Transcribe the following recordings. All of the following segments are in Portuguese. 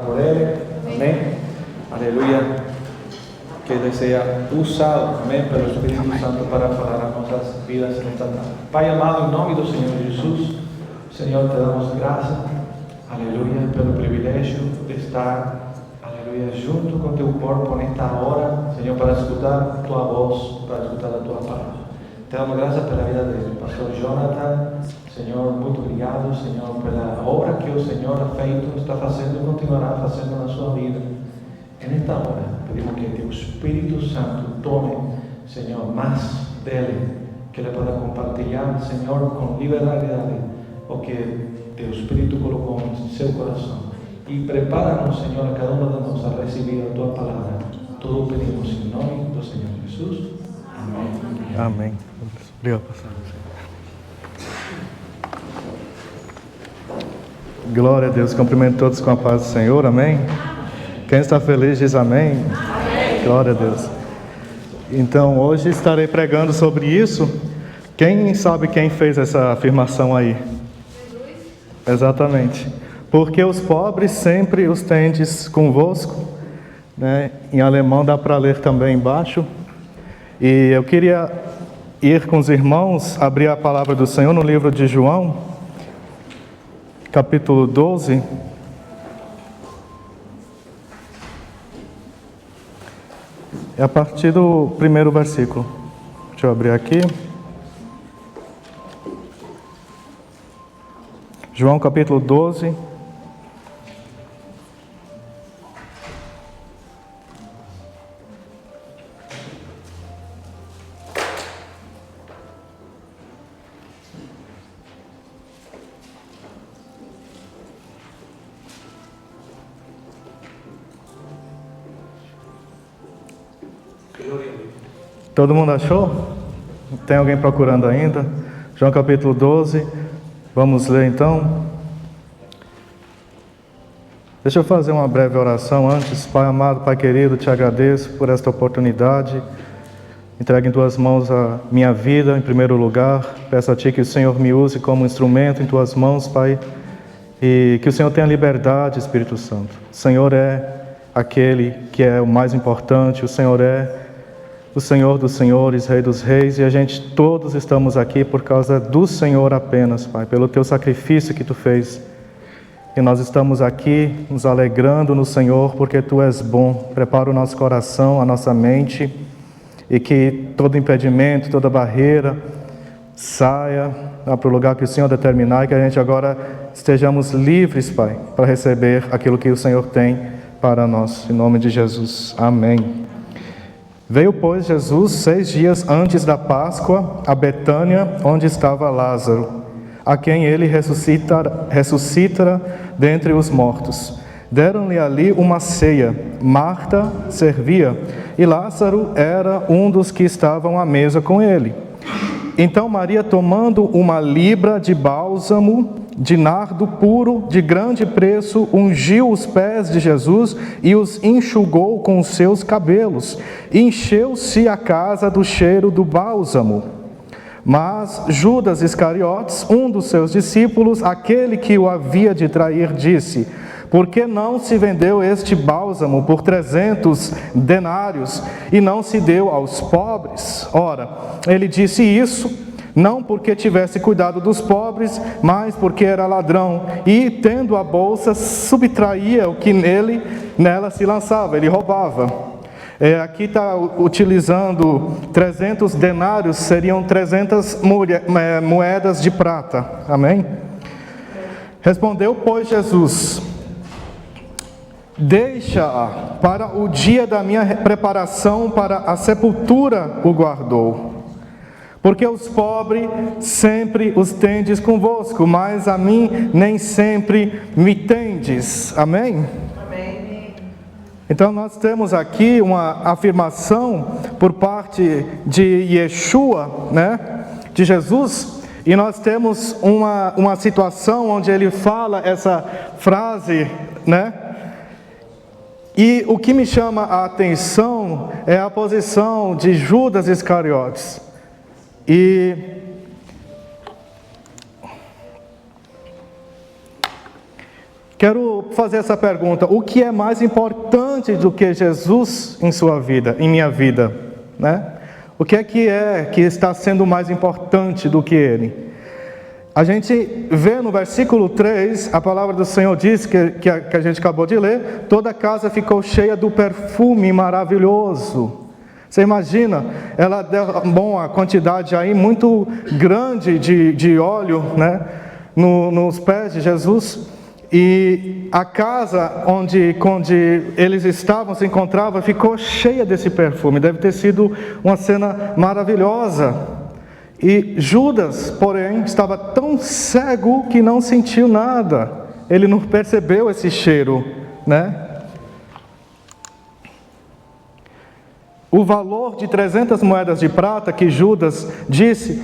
Por Él, amén, aleluya, que Ele seja usado, amém, pelo Espírito Santo para falar a nossas vidas nesta tarde. Pai amado, em nome do Senhor Jesus, Senhor, te damos graça, aleluia, pelo privilégio de estar, aleluia, junto com teu corpo nesta hora, Senhor, para escutar tua voz, para escutar a tua palavra. Te damos graça pela vida dele, pastor Jonathan. Senhor, muito obrigado, Senhor, pela obra que o Senhor ha feito, está fazendo e continuará fazendo na sua vida. E nesta hora, pedimos que teu Espírito Santo tome, Senhor, mais dele, que ele possa compartilhar, Senhor, com liberdade, o que teu Espírito colocou em seu coração. E prepara-nos, Senhor, a cada uma de nós a receber a tua palavra. Tudo pedimos em nome do Senhor Jesus. Amém. Amém. Obrigado, pastor. Glória a Deus. Cumprimento todos com a paz do Senhor. Amém. Quem está feliz diz amém. Amém. Glória a Deus. Então, hoje estarei pregando sobre isso. Quem sabe quem fez essa afirmação aí? Jesus. Exatamente. Porque os pobres sempre os tendes convosco, né? Em alemão dá para ler também embaixo. E eu queria ir com os irmãos, abrir a palavra do Senhor no livro de João, capítulo 12. É a partir do primeiro versículo. Deixa eu abrir aqui. João capítulo 12. Todo mundo achou? Tem alguém procurando ainda? João capítulo 12. Vamos ler então. Deixa eu fazer uma breve oração antes. Pai amado, Pai querido, te agradeço por esta oportunidade. Entrego em tuas mãos a minha vida em primeiro lugar. Peço a ti que o Senhor me use como instrumento em tuas mãos, Pai. E que o Senhor tenha liberdade, Espírito Santo. O Senhor é aquele que é o mais importante. O Senhor é o Senhor dos senhores, Rei dos reis, e a gente todos estamos aqui por causa do Senhor apenas, Pai, pelo teu sacrifício que tu fez. E nós estamos aqui nos alegrando no Senhor, porque tu és bom. Prepara o nosso coração, a nossa mente, e que todo impedimento, toda barreira saia para o lugar que o Senhor determinar, e que a gente agora estejamos livres, Pai, para receber aquilo que o Senhor tem para nós. Em nome de Jesus. Amém. Veio, pois, Jesus 6 dias antes da Páscoa a Betânia, onde estava Lázaro, a quem ele ressuscitara dentre os mortos. Deram-lhe ali uma ceia. Marta servia, e Lázaro era um dos que estavam à mesa com ele. Então Maria, tomando uma libra de bálsamo de nardo puro, de grande preço, ungiu os pés de Jesus e os enxugou com os seus cabelos. Encheu-se a casa do cheiro do bálsamo. Mas Judas Iscariotes, um dos seus discípulos, aquele que o havia de trair, disse: por que não se vendeu este bálsamo por 300 denários e não se deu aos pobres? Ora, ele disse isso não porque tivesse cuidado dos pobres, mas porque era ladrão e, tendo a bolsa, subtraía o que nela se lançava, ele roubava. Aqui está utilizando 300 denários, seriam 300 moedas de prata. Amém? Respondeu, pois, Jesus: deixa-a, para o dia da minha preparação para a sepultura o guardou. Porque os pobres sempre os tendes convosco, mas a mim nem sempre me tendes. Amém? Amém. Então nós temos aqui uma afirmação por parte de Yeshua, né? De Jesus. E nós temos uma situação onde ele fala essa frase, né? E o que me chama a atenção é a posição de Judas Iscariotes. E quero fazer essa pergunta: o que é mais importante do que Jesus em sua vida, em minha vida, né? O que que está sendo mais importante do que Ele? A gente vê no versículo 3, a palavra do Senhor diz, que a gente acabou de ler: toda a casa ficou cheia do perfume maravilhoso. Você imagina, ela derramou uma quantidade aí muito grande de óleo, né, nos pés de Jesus. E a casa onde eles estavam, se encontrava, ficou cheia desse perfume. Deve ter sido uma cena maravilhosa. E Judas, porém, estava tão cego que não sentiu nada. Ele não percebeu esse cheiro, né? O valor de 300 moedas de prata que Judas disse,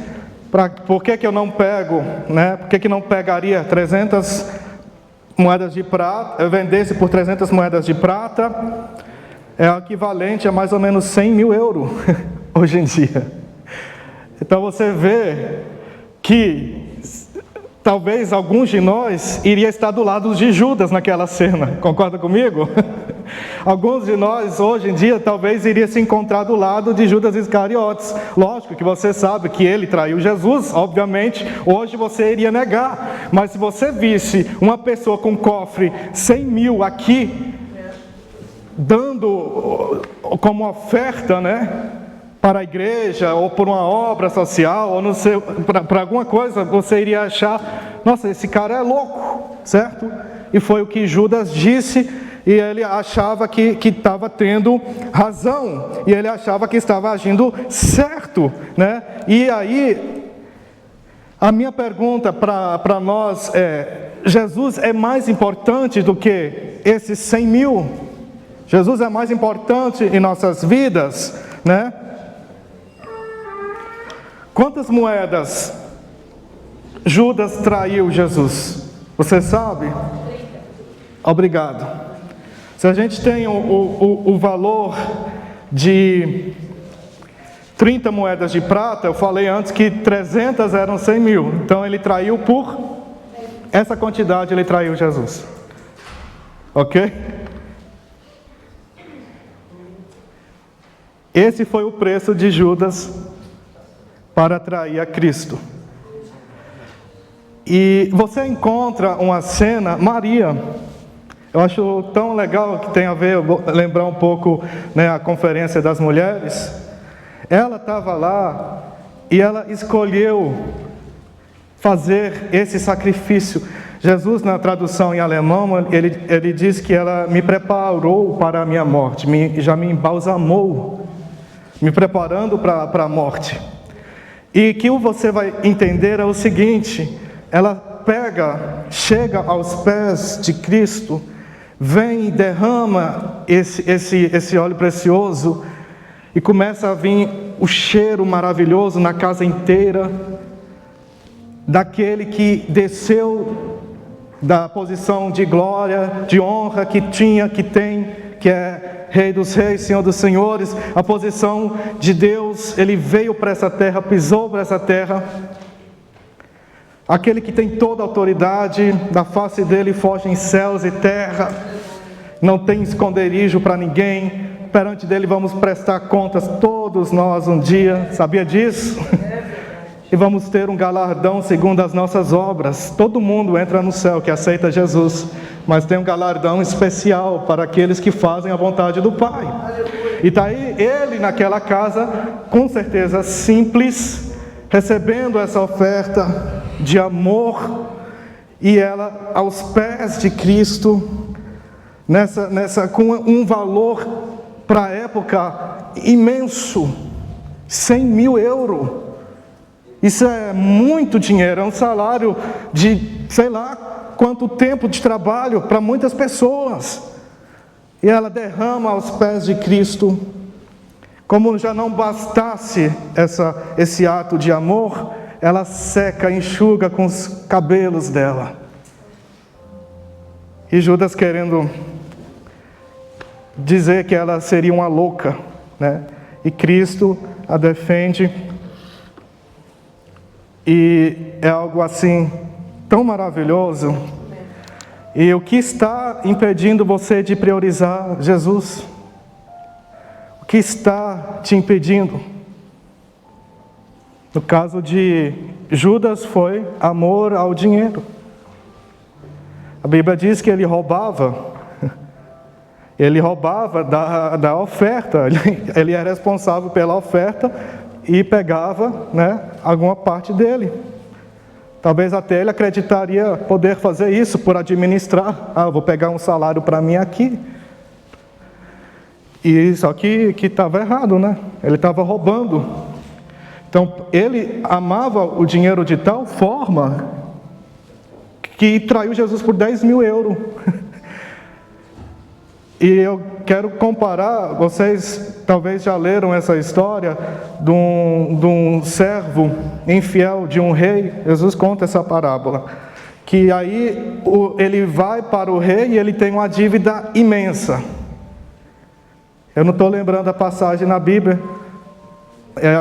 por que eu não pego, né? Por que não pegaria 300 moedas de prata, eu vendesse por 300 moedas de prata, é o equivalente a mais ou menos 100 mil euros, hoje em dia. Então você vê que talvez alguns de nós iria estar do lado de Judas naquela cena, concorda comigo? Alguns de nós hoje em dia talvez iria se encontrar do lado de Judas Iscariotes. Lógico que você sabe que ele traiu Jesus, obviamente, hoje você iria negar. Mas se você visse uma pessoa com cofre 100 mil aqui, dando como oferta, né, para a igreja, ou por uma obra social, ou não sei, para alguma coisa, você iria achar: nossa, esse cara é louco, certo? E foi o que Judas disse, e ele achava que estava tendo razão, e ele achava que estava agindo certo, né? E aí, a minha pergunta para nós é: Jesus é mais importante do que esses 100 mil? Jesus é mais importante em nossas vidas, né? Quantas moedas Judas traiu Jesus? Você sabe? Obrigado. Se a gente tem o valor de 30 moedas de prata, eu falei antes que 300 eram 100 mil. Então ele traiu por essa quantidade, ele traiu Jesus. Ok? Esse foi o preço de Judas para atrair a Cristo. E você encontra uma cena, Maria, eu acho tão legal que tem a ver, vou lembrar um pouco, né, a conferência das mulheres. Ela estava lá e ela escolheu fazer esse sacrifício. Jesus, na tradução em alemão, ele diz que ela me preparou para a minha morte, já me embalsamou, me preparando para a morte. E que você vai entender é o seguinte: ela chega aos pés de Cristo, vem e derrama esse óleo precioso, e começa a vir o cheiro maravilhoso na casa inteira, daquele que desceu da posição de glória, de honra que tem, que é Rei dos Reis, Senhor dos Senhores, a posição de Deus. Ele veio para essa terra, pisou para essa terra. Aquele que tem toda a autoridade, da face dele fogem céus e terra, não tem esconderijo para ninguém, perante dele vamos prestar contas todos nós um dia, sabia disso? E vamos ter um galardão segundo as nossas obras. Todo mundo entra no céu que aceita Jesus, mas tem um galardão especial para aqueles que fazem a vontade do Pai. E está aí ele naquela casa, com certeza simples, recebendo essa oferta de amor, e ela aos pés de Cristo, com um valor para a época imenso, 100 mil euros. Isso é muito dinheiro, é um salário de sei lá quanto tempo de trabalho para muitas pessoas. E ela derrama aos pés de Cristo. Como já não bastasse esse ato de amor, ela seca, enxuga com os cabelos dela. E Judas querendo dizer que ela seria uma louca, né? E Cristo a defende. E é algo assim tão maravilhoso. E o que está impedindo você de priorizar Jesus? O que está te impedindo? No caso de Judas foi amor ao dinheiro. A Bíblia diz que ele roubava da oferta, ele é responsável pela oferta e pegava, alguma parte dele. Talvez até ele acreditaria poder fazer isso por administrar. Vou pegar um salário para mim aqui. E só que estava errado, Ele estava roubando. Então, ele amava o dinheiro de tal forma que traiu Jesus por 10 mil euros. E eu quero comparar, vocês talvez já leram essa história de um servo infiel de um rei. Jesus conta essa parábola, que aí ele vai para o rei e ele tem uma dívida imensa. Eu não estou lembrando a passagem na Bíblia,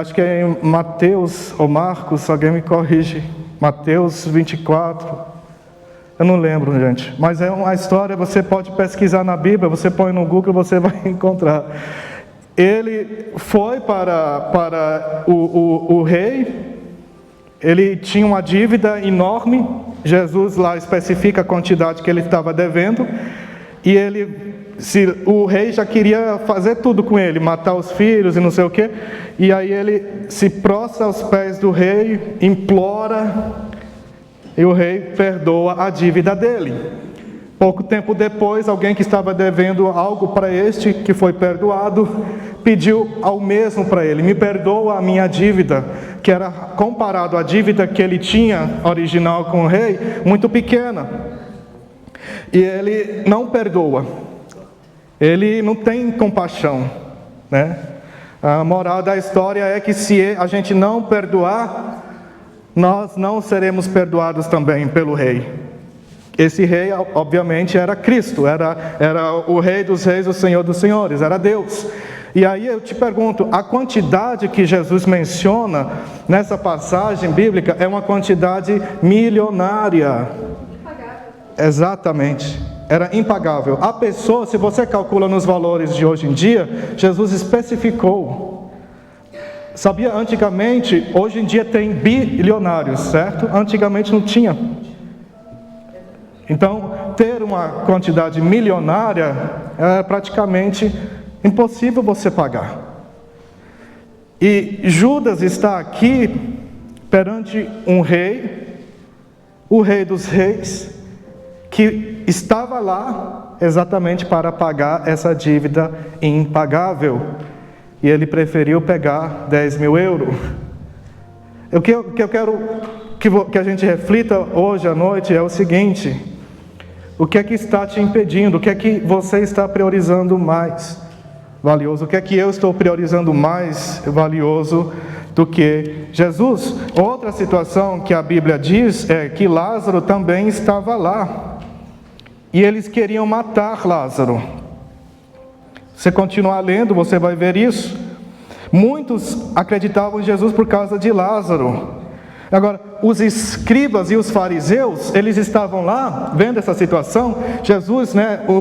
acho que é em Mateus ou Marcos, alguém me corrige, Mateus 24, eu não lembro, gente, mas é uma história, você pode pesquisar na Bíblia, você põe no Google, você vai encontrar. Ele foi para o rei, ele tinha uma dívida enorme, Jesus lá especifica a quantidade que ele estava devendo, e o rei já queria fazer tudo com ele, matar os filhos e não sei o quê, e aí ele se prostra aos pés do rei, implora, e o rei perdoa a dívida dele. Pouco tempo depois, alguém que estava devendo algo para este, que foi perdoado, pediu ao mesmo para ele: me perdoa a minha dívida, que era comparado à dívida que ele tinha original com o rei, muito pequena. E ele não perdoa, ele não tem compaixão, A moral da história é que se a gente não perdoar, nós não seremos perdoados também pelo rei. Esse rei, obviamente, era Cristo, era o rei dos reis, o Senhor dos senhores, era Deus. E aí eu te pergunto, a quantidade que Jesus menciona nessa passagem bíblica é uma quantidade milionária. Impagável. Exatamente, era impagável. A pessoa, se você calcula nos valores de hoje em dia, Jesus especificou. Sabia, antigamente, hoje em dia tem bilionários, certo? Antigamente não tinha. Então, ter uma quantidade milionária é praticamente impossível você pagar. E Judas está aqui perante um rei, o rei dos reis, que estava lá exatamente para pagar essa dívida impagável. E ele preferiu pegar 10 mil euros. O que eu quero que a gente reflita hoje à noite é o seguinte: o que é que está te impedindo? O que é que você está priorizando mais valioso? O que é que eu estou priorizando mais valioso do que Jesus? Outra situação que a Bíblia diz é que Lázaro também estava lá. E eles queriam matar Lázaro. Você continuar lendo, você vai ver isso. Muitos acreditavam em Jesus por causa de Lázaro. Agora, os escribas e os fariseus, eles estavam lá, vendo essa situação. Jesus,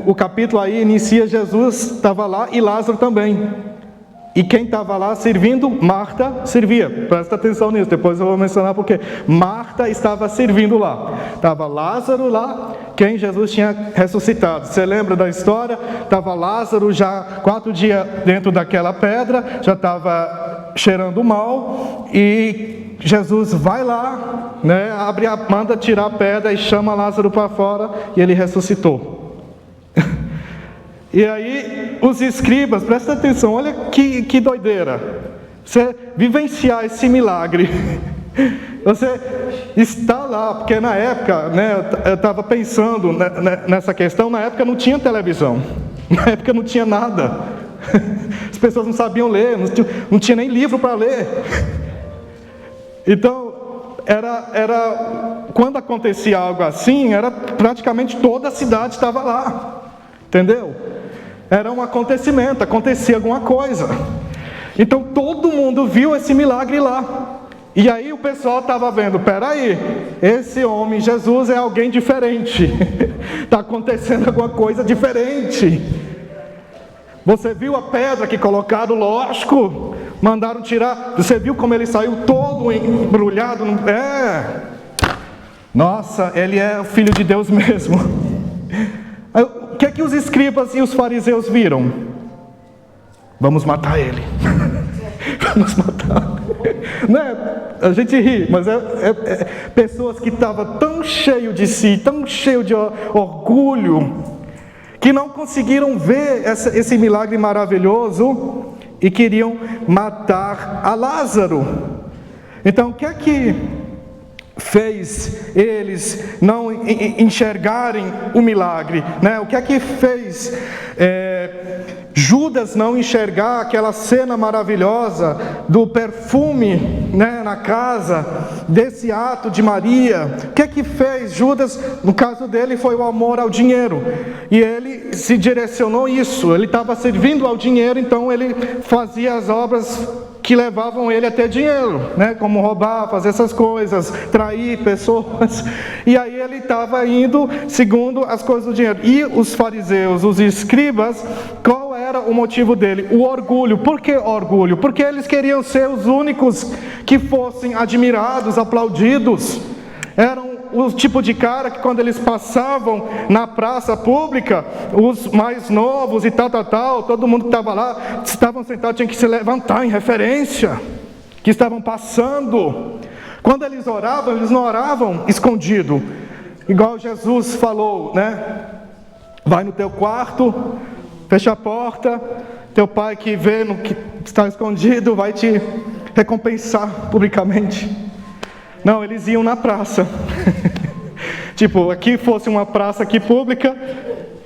o capítulo aí inicia, Jesus estava lá e Lázaro também. E quem estava lá servindo? Marta servia. Presta atenção nisso, depois eu vou mencionar porque Marta estava servindo lá. Estava Lázaro lá, quem Jesus tinha ressuscitado. Você lembra da história? Estava Lázaro já 4 dias dentro daquela pedra, já estava cheirando mal, e Jesus vai lá, manda tirar a pedra e chama Lázaro para fora, e ele ressuscitou. E aí, os escribas, presta atenção, olha que doideira. Você vivenciar esse milagre. Você está lá, porque na época, eu estava pensando nessa questão, na época não tinha televisão. Na época não tinha nada. As pessoas não sabiam ler, não tinha nem livro para ler. Então, quando acontecia algo assim, era praticamente toda a cidade estava lá. Entendeu? Era um acontecimento, acontecia alguma coisa. Então todo mundo viu esse milagre lá. E aí o pessoal estava vendo, peraí, esse homem, Jesus, é alguém diferente. está acontecendo alguma coisa diferente. Você viu a pedra que colocaram? Lógico, mandaram tirar. Você viu como ele saiu todo embrulhado? Nossa, ele é o Filho de Deus mesmo. O que é que os escribas e os fariseus viram? Vamos matar ele. Vamos matar. Né? A gente ri, mas pessoas que estavam tão cheios de si, tão cheios de orgulho, que não conseguiram ver esse milagre maravilhoso e queriam matar a Lázaro. Então, o que é que fez eles não enxergarem o milagre, né? O que é que fez Judas não enxergar aquela cena maravilhosa do perfume, né, na casa, desse ato de Maria? O que é que fez Judas? No caso dele foi o amor ao dinheiro, e ele se direcionou isso. Ele estava servindo ao dinheiro, então ele fazia as obras que levavam ele a ter dinheiro, né? Como roubar, fazer essas coisas, trair pessoas. E aí ele estava indo segundo as coisas do dinheiro. E os fariseus, os escribas, qual era o motivo dele? O orgulho. Por que orgulho? Porque eles queriam ser os únicos que fossem admirados, aplaudidos. Eram o tipo de cara que quando eles passavam na praça pública, os mais novos e tal, todo mundo que estava lá, estavam sentados, tinha que se levantar em referência, que estavam passando. Quando eles não oravam escondido, igual Jesus falou, né? Vai no teu quarto, fecha a porta, teu pai que vê no que está escondido vai te recompensar publicamente. Não, eles iam na praça. Tipo, aqui fosse uma praça aqui pública,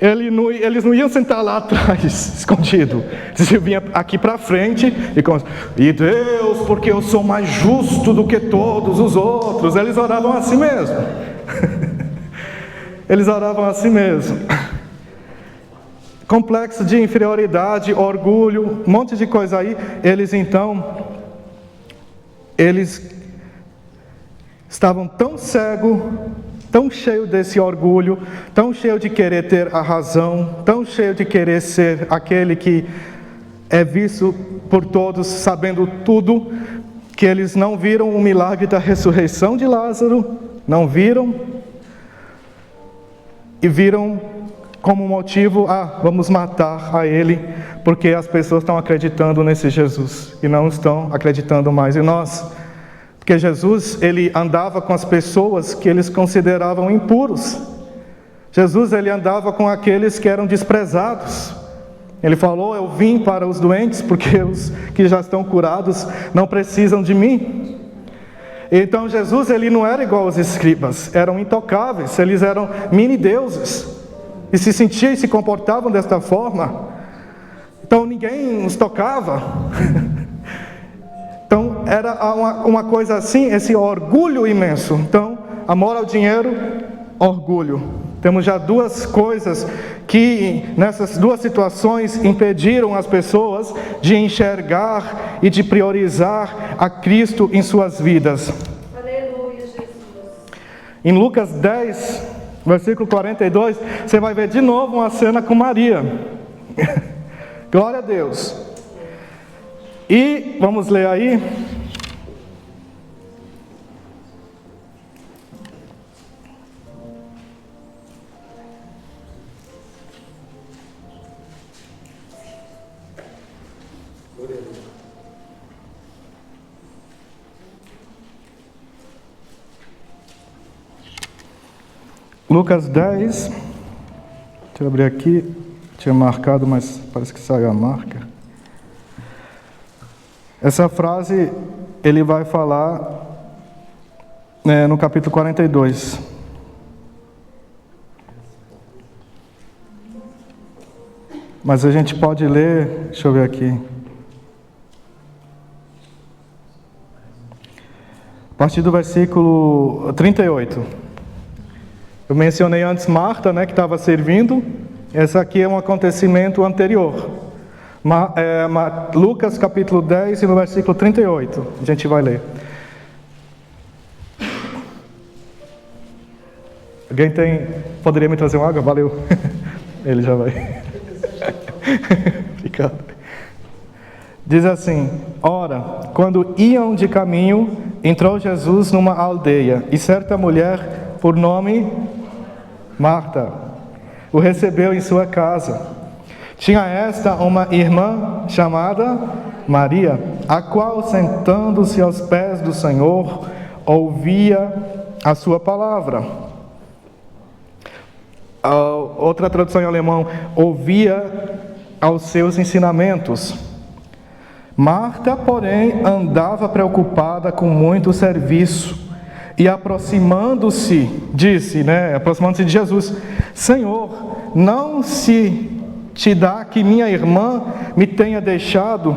eles não iam sentar lá atrás, escondido. Eles vinham aqui para frente e Deus, porque eu sou mais justo do que todos os outros. Eles oravam assim mesmo. Eles oravam assim mesmo. Complexo de inferioridade, orgulho, um monte de coisa aí. Eles estavam tão cegos, tão cheios desse orgulho, tão cheios de querer ter a razão, tão cheios de querer ser aquele que é visto por todos, sabendo tudo, que eles não viram o milagre da ressurreição de Lázaro, não viram, e viram como motivo, vamos matar a ele, porque as pessoas estão acreditando nesse Jesus, e não estão acreditando mais em nós. Porque Jesus, ele andava com as pessoas que eles consideravam impuros. Jesus, ele andava com aqueles que eram desprezados. Ele falou, eu vim para os doentes, porque os que já estão curados não precisam de mim. Então Jesus, ele não era igual aos escribas, eram intocáveis, eles eram mini-deuses. E se sentiam e se comportavam desta forma. Então ninguém os tocava. Então, era uma coisa assim, esse orgulho imenso. Então, amor ao dinheiro, orgulho. Temos já duas coisas que, nessas duas situações, impediram as pessoas de enxergar e de priorizar a Cristo em suas vidas. Aleluia, Jesus. Em Lucas 10, versículo 42, você vai ver de novo uma cena com Maria. Glória a Deus. E, vamos ler aí. Lucas 10. Deixa eu abrir aqui. Tinha marcado, mas parece que saiu a marca. Essa frase ele vai falar no capítulo 42. Mas a gente pode ler, deixa eu ver aqui. A partir do versículo 38. Eu mencionei antes Marta, que estava servindo. Esse aqui é um acontecimento anterior. Lucas capítulo 10 e no versículo 38, a gente vai ler. Poderia me trazer uma água? Valeu. Ele já vai. Obrigado. Diz assim: ora, quando iam de caminho, entrou Jesus numa aldeia, e certa mulher, por nome Marta, o recebeu em sua casa. Tinha esta uma irmã chamada Maria, a qual, sentando-se aos pés do Senhor, ouvia a sua palavra. Outra tradução em alemão, ouvia aos seus ensinamentos. Marta, porém, andava preocupada com muito serviço, e aproximando-se de Jesus: Senhor, não se te dá que minha irmã me tenha deixado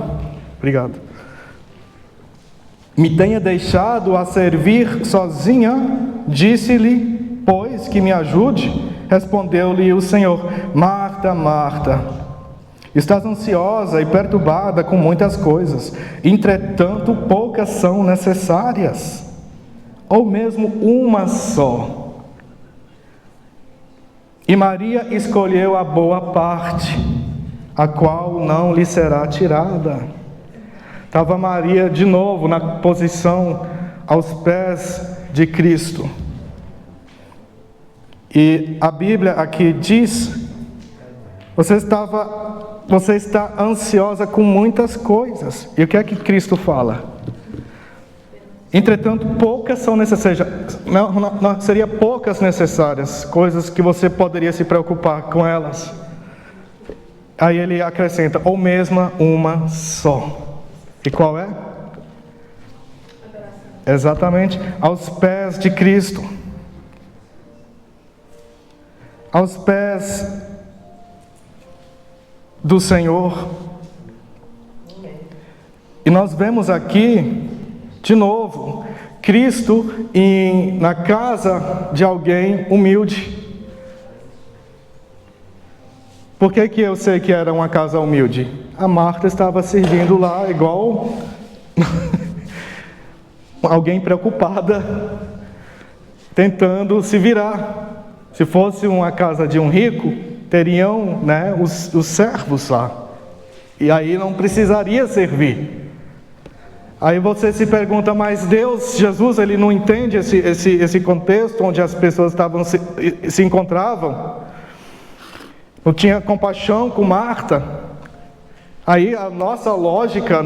a servir sozinha? Disse-lhe, pois, que me ajude. Respondeu-lhe o Senhor: Marta, Marta, estás ansiosa e perturbada com muitas coisas, entretanto poucas são necessárias, ou mesmo uma só. E Maria escolheu a boa parte, a qual não lhe será tirada. Estava Maria de novo na posição aos pés de Cristo. E a Bíblia aqui diz: você está ansiosa com muitas coisas. E o que é que Cristo fala? Entretanto, poucas são necessárias. Não, seria poucas necessárias, coisas que você poderia se preocupar com elas. Aí ele acrescenta, ou mesmo uma só. E qual é? Exatamente, aos pés de Cristo. Aos pés do Senhor. E nós vemos aqui, de novo, Cristo na casa de alguém humilde. Por que eu sei que era uma casa humilde? A Marta estava servindo lá igual alguém preocupada, tentando se virar. Se fosse uma casa de um rico, teriam, os servos lá. E aí não precisaria servir. Aí você se pergunta, mas Jesus, ele não entende esse contexto onde as pessoas se encontravam? Não tinha compaixão com Marta? Aí a nossa lógica,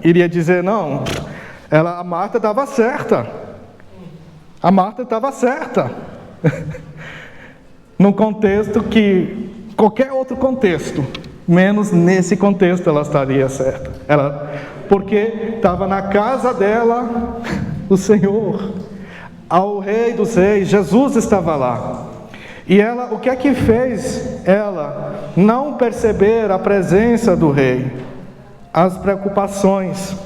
iria dizer, não, a Marta estava certa. A Marta estava certa. Num contexto qualquer outro contexto, menos nesse contexto ela estaria certa. Porque estava na casa dela o Senhor, ao Rei dos Reis, Jesus estava lá. E o que é que fez ela não perceber a presença do Rei? As preocupações.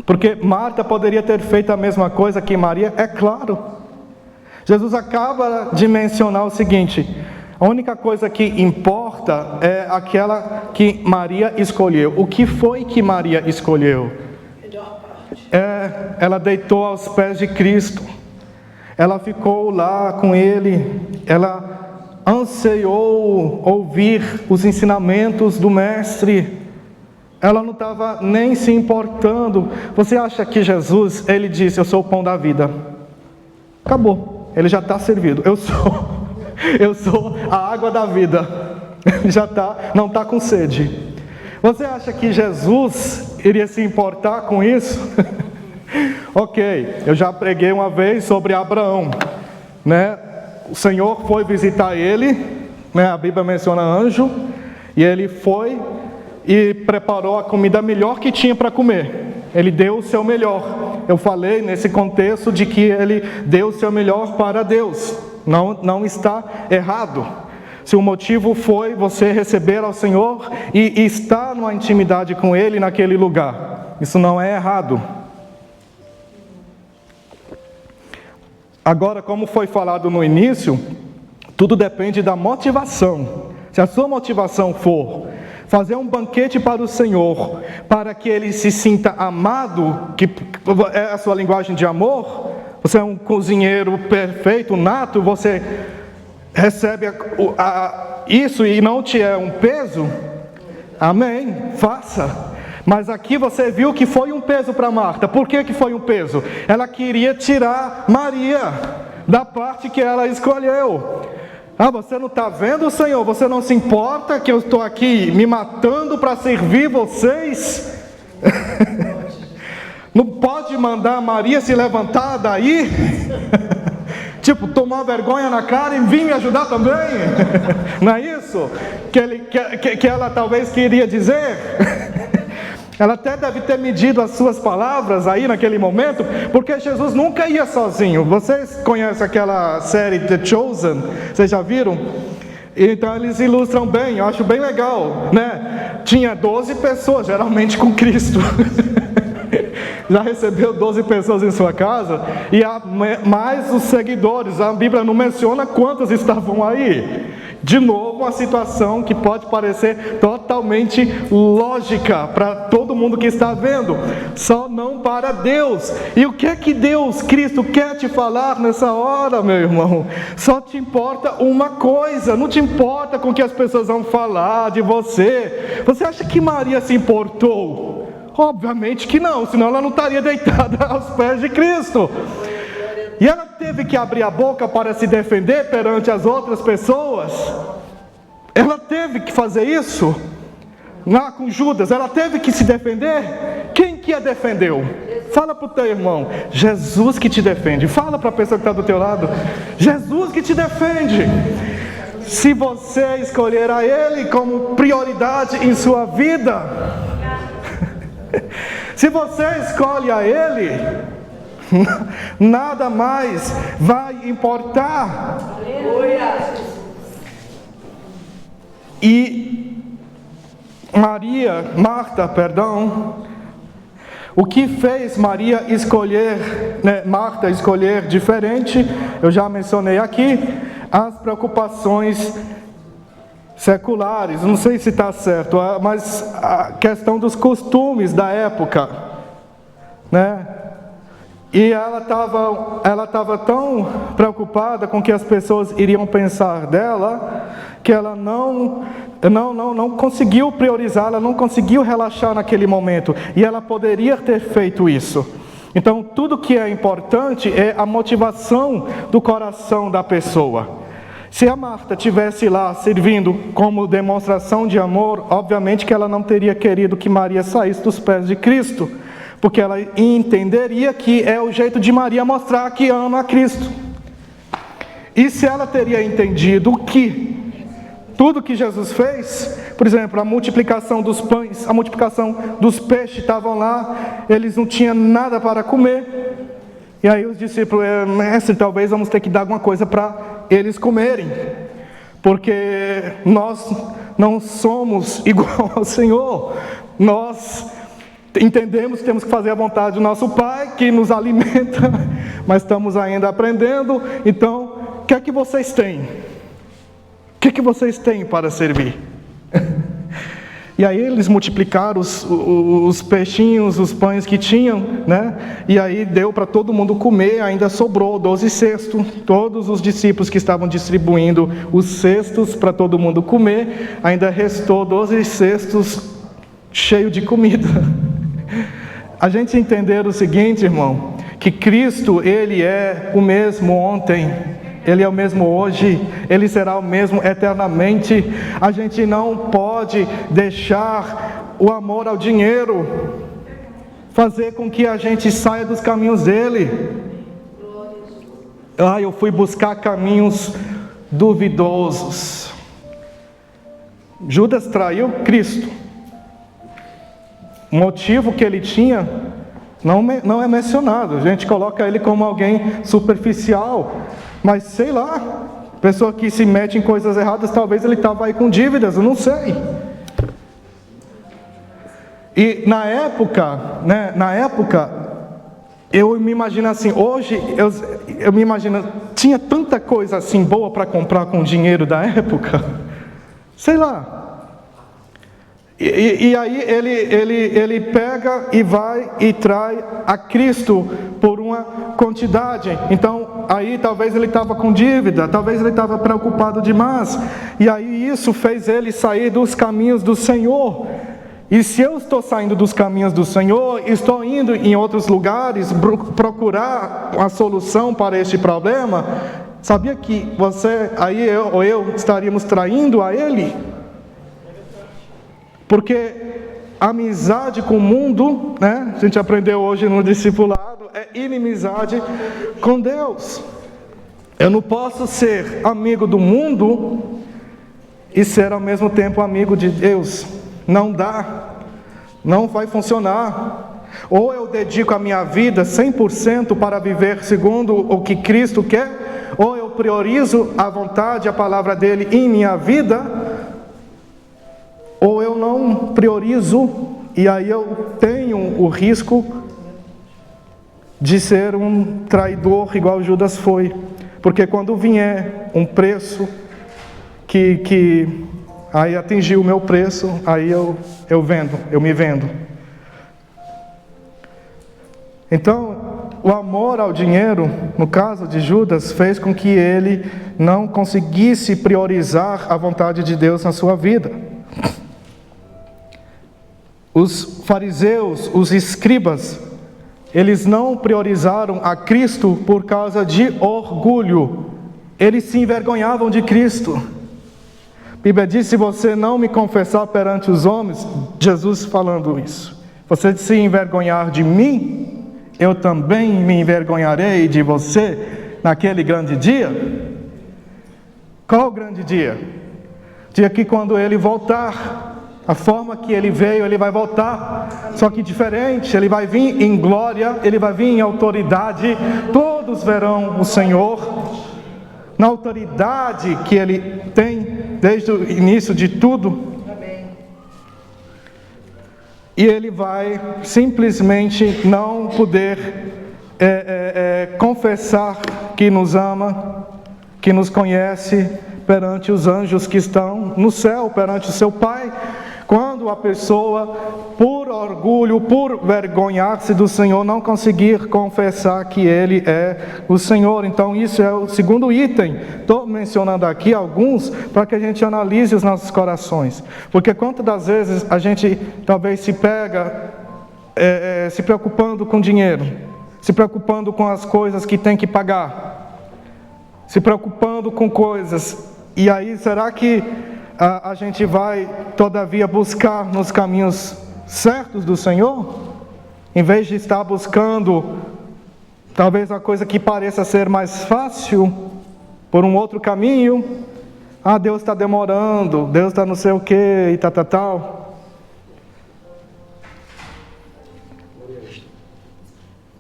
Porque Marta poderia ter feito a mesma coisa que Maria, é claro. Jesus acaba de mencionar o seguinte: a única coisa que importa é aquela que Maria escolheu. O que foi que Maria escolheu? Ela deitou aos pés de Cristo. Ela ficou lá com Ele. Ela anseiou ouvir os ensinamentos do Mestre. Ela não estava nem se importando. Você acha que Jesus, ele disse, eu sou o pão da vida? Acabou, ele já está servido. Eu sou a água da vida. Ele já não está com sede. Você acha que Jesus iria se importar com isso? Ok, eu já preguei uma vez sobre Abraão, O Senhor foi visitar ele, A Bíblia menciona anjo, e ele foi e preparou a comida melhor que tinha para comer. Ele deu o seu melhor. Eu falei nesse contexto de que ele deu o seu melhor para Deus. Não está errado. Se o motivo foi você receber ao Senhor e estar numa intimidade com Ele naquele lugar, isso não é errado. Agora, como foi falado no início, tudo depende da motivação. Se a sua motivação for fazer um banquete para o Senhor, para que Ele se sinta amado, que é a sua linguagem de amor, você é um cozinheiro perfeito, nato, você recebe isso e não te é um peso, amém, faça. Mas aqui você viu que foi um peso para Marta. Por que foi um peso? Ela queria tirar Maria da parte que ela escolheu. Você não está vendo, Senhor? Você não se importa que eu estou aqui me matando para servir vocês? Não pode mandar Maria se levantar daí? Tipo, tomar vergonha na cara e vir me ajudar também? Não é isso que ela talvez queria dizer? Ela até deve ter medido as suas palavras aí naquele momento, porque Jesus nunca ia sozinho. Vocês conhecem aquela série The Chosen? Vocês já viram? Então eles ilustram bem, eu acho bem legal, né? Tinha 12 pessoas, geralmente com Cristo. Já recebeu 12 pessoas em sua casa, e há mais os seguidores. A Bíblia não menciona quantos estavam aí. De novo, uma situação que pode parecer totalmente lógica para todo mundo que está vendo, só não para Deus. E o que é que Deus, Cristo, quer te falar nessa hora, meu irmão? Só te importa uma coisa, não te importa com o que as pessoas vão falar de você. Você acha que Maria se importou? Obviamente que não, senão ela não estaria deitada aos pés de Cristo. E ela teve que abrir a boca para se defender perante as outras pessoas. Ela teve que fazer isso. Lá com Judas, ela teve que se defender. Quem que a defendeu? Fala para o teu irmão, Jesus que te defende. Fala para a pessoa que está do teu lado, Jesus que te defende. Se você escolher a Ele como prioridade em sua vida, se você escolhe a Ele, nada mais vai importar. E Marta, o que fez Maria escolher, Marta escolher diferente, eu já mencionei aqui, as preocupações seculares, não sei se está certo, mas a questão dos costumes da época, né? E ela estava tão preocupada com o que as pessoas iriam pensar dela, que ela não conseguiu priorizar, ela não conseguiu relaxar naquele momento. E ela poderia ter feito isso. Então, tudo que é importante é a motivação do coração da pessoa. Se a Marta estivesse lá servindo como demonstração de amor, obviamente que ela não teria querido que Maria saísse dos pés de Cristo, porque ela entenderia que é o jeito de Maria mostrar que ama a Cristo. E se ela teria entendido que tudo que Jesus fez, por exemplo, a multiplicação dos pães, a multiplicação dos peixes, estavam lá, eles não tinham nada para comer, e aí os discípulos, mestre, talvez vamos ter que dar alguma coisa para eles comerem, porque nós não somos igual ao Senhor, nós entendemos que temos que fazer a vontade do nosso Pai, que nos alimenta, mas estamos ainda aprendendo. Então, o que é que vocês têm? O que é que vocês têm para servir? E aí eles multiplicaram os peixinhos, os pães que tinham, né? E aí deu para todo mundo comer, ainda sobrou 12 cestos. Todos os discípulos que estavam distribuindo os cestos para todo mundo comer, ainda restou 12 cestos cheios de comida. A gente entender o seguinte, irmão, que Cristo, Ele é o mesmo ontem, Ele é o mesmo hoje, Ele será o mesmo eternamente. A gente não pode deixar o amor ao dinheiro fazer com que a gente saia dos caminhos dEle. Eu fui buscar caminhos duvidosos. Judas traiu Cristo. O motivo que ele tinha não é mencionado. A gente coloca ele como alguém superficial, mas sei lá, pessoa que se mete em coisas erradas, talvez ele estava aí com dívidas, eu não sei. E na época, eu me imagino assim, hoje eu me imagino, tinha tanta coisa assim boa para comprar com o dinheiro da época, sei lá. E aí ele pega e vai e trai a Cristo por uma quantidade. Então aí talvez ele estava com dívida, talvez ele estava preocupado demais. E aí isso fez ele sair dos caminhos do Senhor. E se eu estou saindo dos caminhos do Senhor, estou indo em outros lugares procurar uma solução para este problema, sabia que você, aí eu estaríamos traindo a Ele? Porque amizade com o mundo, né? A gente aprendeu hoje no discipulado, é inimizade com Deus. Eu não posso ser amigo do mundo e ser ao mesmo tempo amigo de Deus. Não dá, não vai funcionar. Ou eu dedico a minha vida 100% para viver segundo o que Cristo quer, ou eu priorizo a vontade, a palavra dele em minha vida, ou eu não priorizo, e aí eu tenho o risco de ser um traidor igual Judas foi. Porque quando vier um preço que aí atingiu o meu preço, aí eu me vendo. Então, o amor ao dinheiro, no caso de Judas, fez com que ele não conseguisse priorizar a vontade de Deus na sua vida. Os fariseus, os escribas, eles não priorizaram a Cristo por causa de orgulho. Eles se envergonhavam de Cristo. A Bíblia diz: se você não me confessar perante os homens, Jesus falando isso, você se envergonhar de mim, eu também me envergonharei de você naquele grande dia. Qual o grande dia? Dia que quando ele voltar, a forma que ele veio, ele vai voltar, só que diferente. Ele vai vir em glória, ele vai vir em autoridade. Todos verão o Senhor na autoridade que ele tem desde o início de tudo. E ele vai simplesmente não poder confessar que nos ama, que nos conhece perante os anjos que estão no céu, perante o seu Pai. Quando a pessoa, por orgulho, por vergonhar-se do Senhor, não conseguir confessar que Ele é o Senhor. Então isso é o segundo item. Estou mencionando aqui alguns para que a gente analise os nossos corações. Porque quantas das vezes a gente talvez se pega se preocupando com dinheiro, se preocupando com as coisas que tem que pagar, se preocupando com coisas, e aí será que a gente vai, todavia, buscar nos caminhos certos do Senhor? Em vez de estar buscando, talvez, a coisa que pareça ser mais fácil, por um outro caminho. Deus está demorando, Deus está não sei o que, e tal.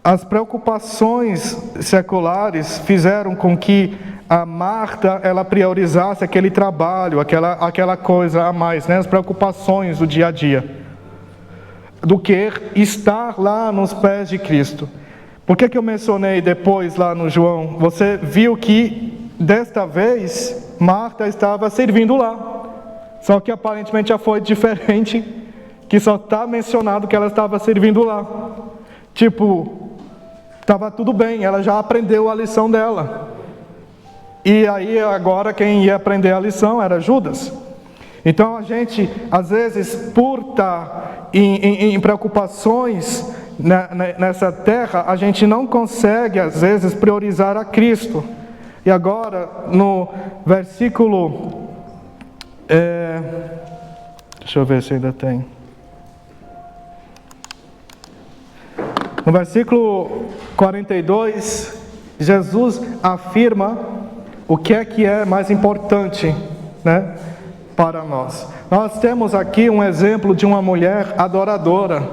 As preocupações seculares fizeram com que a Marta, ela priorizasse aquele trabalho, aquela coisa a mais, né? As preocupações do dia a dia, do que estar lá nos pés de Cristo. Por que eu mencionei depois lá no João? Você viu que desta vez Marta estava servindo lá, só que aparentemente já foi diferente, que só está mencionado que ela estava servindo lá. Tipo, estava tudo bem, ela já aprendeu a lição dela. E aí agora quem ia aprender a lição era Judas. Então a gente, às vezes, por estar em preocupações nessa terra, a gente não consegue, às vezes, priorizar a Cristo. E agora, no versículo... deixa eu ver se ainda tem. No versículo 42, Jesus afirma o que é mais importante, né, para nós. Nós temos aqui um exemplo de uma mulher adoradora.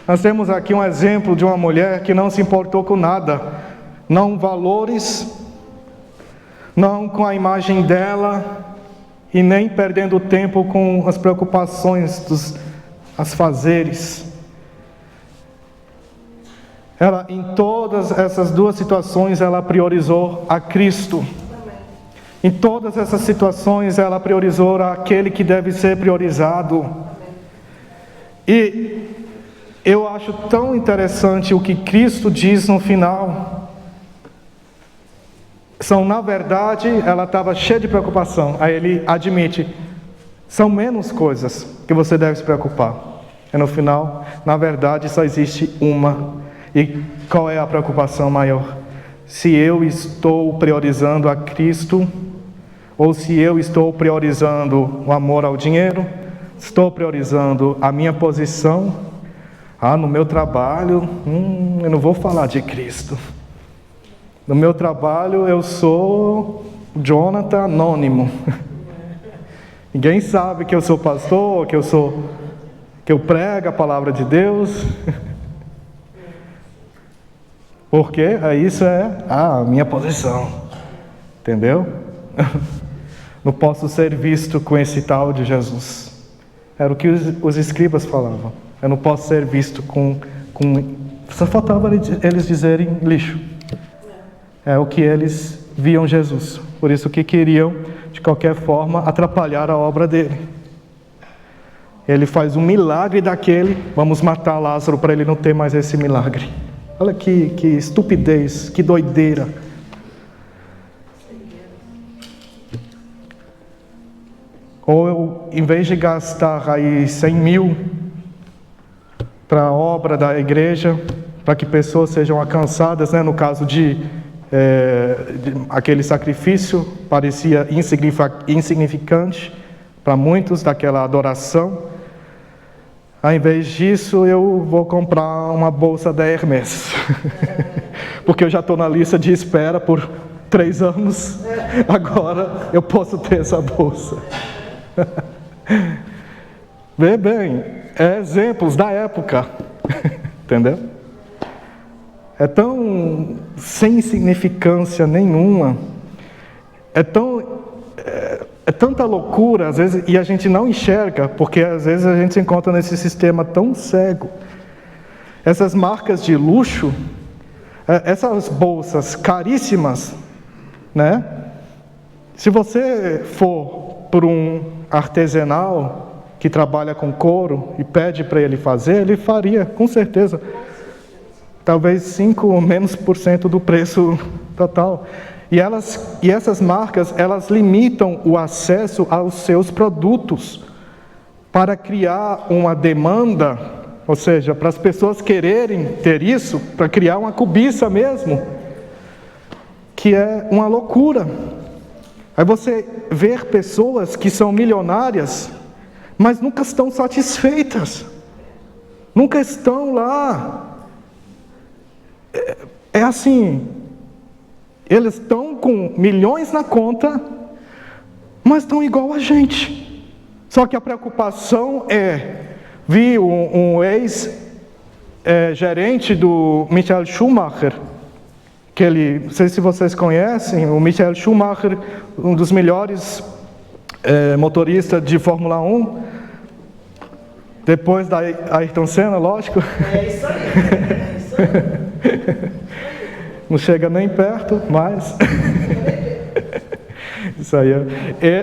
Nós temos aqui um exemplo de uma mulher que não se importou com nada. Não valores, não com a imagem dela, e nem perdendo tempo com as preocupações dos afazeres. Ela, em todas essas duas situações, ela priorizou a Cristo. Em todas essas situações, ela priorizou aquele que deve ser priorizado. E eu acho tão interessante o que Cristo diz no final. Na verdade, ela estava cheia de preocupação. Aí ele admite, são menos coisas que você deve se preocupar. E no final, na verdade, só existe uma. E qual é a preocupação maior? Se eu estou priorizando a Cristo, ou se eu estou priorizando o amor ao dinheiro, estou priorizando a minha posição. No meu trabalho, eu não vou falar de Cristo. No meu trabalho eu sou Jonathan anônimo. Ninguém sabe que eu sou pastor, que eu prego a palavra de Deus. Porque isso é a minha posição. Entendeu? Não posso ser visto com esse tal de Jesus. Era o que os escribas falavam. Eu não posso ser visto com... Só faltava eles dizerem lixo. É o que eles viam Jesus. Por isso que queriam, de qualquer forma, atrapalhar a obra dele. Ele faz um milagre daquele, vamos matar Lázaro para ele não ter mais esse milagre. Olha que estupidez, que doideira. Ou eu, em vez de gastar aí 100 mil para a obra da igreja, para que pessoas sejam alcançadas, né? No caso de aquele sacrifício, parecia insignificante para muitos daquela adoração. Ao invés disso, eu vou comprar uma bolsa da Hermès. Porque eu já estou na lista de espera por 3 anos. Agora eu posso ter essa bolsa. Vê bem, exemplos da época. Entendeu? É tão sem significância nenhuma. É tanta loucura, às vezes, e a gente não enxerga, porque às vezes a gente se encontra nesse sistema tão cego. Essas marcas de luxo, essas bolsas caríssimas, né? Se você for por um artesanal que trabalha com couro e pede para ele fazer, ele faria, com certeza. Talvez 5% ou menos do preço total. E essas marcas, elas limitam o acesso aos seus produtos para criar uma demanda, ou seja, para as pessoas quererem ter isso, para criar uma cobiça mesmo, que é uma loucura. Aí você vê pessoas que são milionárias, mas nunca estão satisfeitas, nunca estão lá. É assim, eles estão com milhões na conta, mas estão igual a gente. Só que a preocupação vi um ex-gerente do Michael Schumacher, não sei se vocês conhecem, o Michael Schumacher, um dos melhores motoristas de Fórmula 1, depois da Ayrton Senna, lógico. É isso aí. Não chega nem perto, mas... Isso aí.